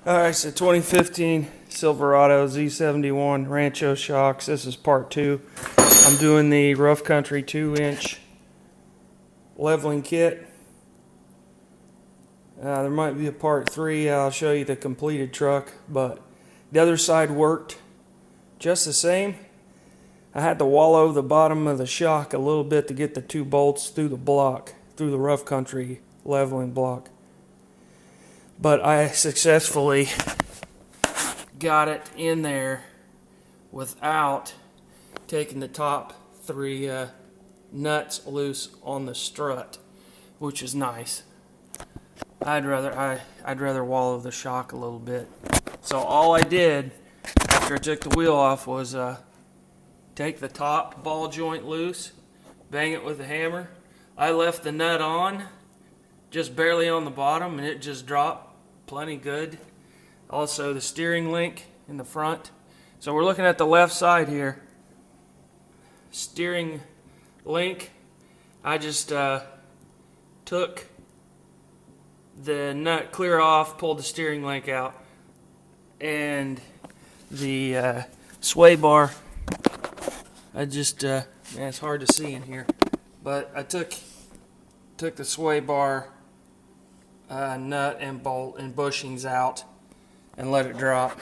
Alright, so 2015 Silverado Z71 Rancho shocks. This is part 2. I'm doing the Rough Country 2-inch leveling kit. There might be a part 3. I'll show you the completed truck, but the other side worked just the same. I had to wallow the bottom of the shock a little bit to get the 2 bolts through the block, through the Rough Country leveling block. But I successfully got it in there without taking the top 3 nuts loose on the strut, which is nice. I'd rather wallow the shock a little bit. So all I did after I took the wheel off was take the top ball joint loose, bang it with a hammer. I left the nut on, just barely on the bottom, and it just dropped plenty good. Also the steering link in the front. So we're looking at the left side here. Steering link, I just took the nut clear off, pulled the steering link out, and the sway bar, I just, man, it's hard to see in here, but I took the sway bar nut and bolt and bushings out and let it drop.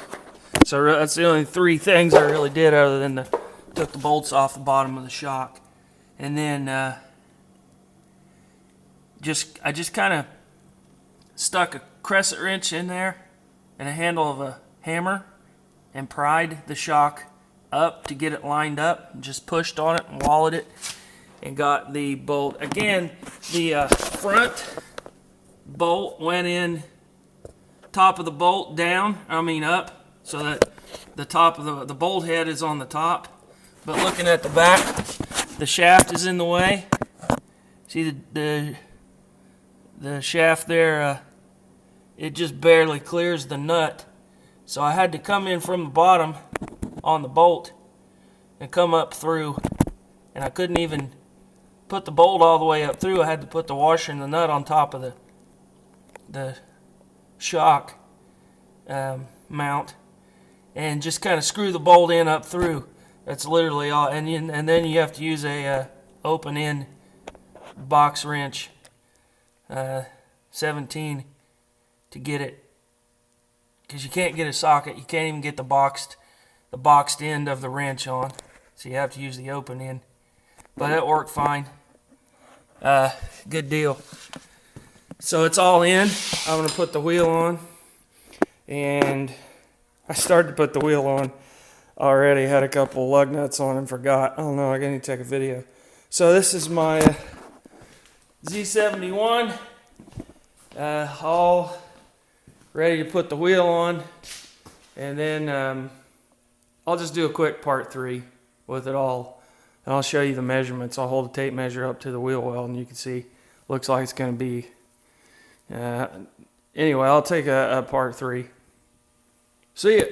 So that's the only 3 things I really did, other than took the bolts off the bottom of the shock. And then I just kind of stuck a crescent wrench in there and a handle of a hammer and pried the shock up to get it lined up, and just pushed on it and wallowed it and got the bolt. Again, the front bolt went in, top of the bolt down, up, so that the top of the bolt head is on the top. But looking at the back, the shaft is in the way. See the shaft there, it just barely clears the nut. So I had to come in from the bottom on the bolt and come up through, and I couldn't even put the bolt all the way up through. I had to put the washer and the nut on top of the shock mount and just kind of screw the bolt in up through. That's literally all. And then you have to use a open end box wrench, 17, to get it, because you can't get a socket. You can't even get the boxed end of the wrench on, so you have to use the open end. But it worked fine. Good deal. So it's all in. I'm going to put the wheel on, and I started to put the wheel on already, had a couple lug nuts on and forgot. I don't know, I need to take a video. So this is my Z71, all ready to put the wheel on, and then I'll just do a quick part 3 with it all, and I'll show you the measurements. I'll hold a tape measure up to the wheel well, and you can see, looks like it's going to be, anyway, I'll take a part 3. See ya.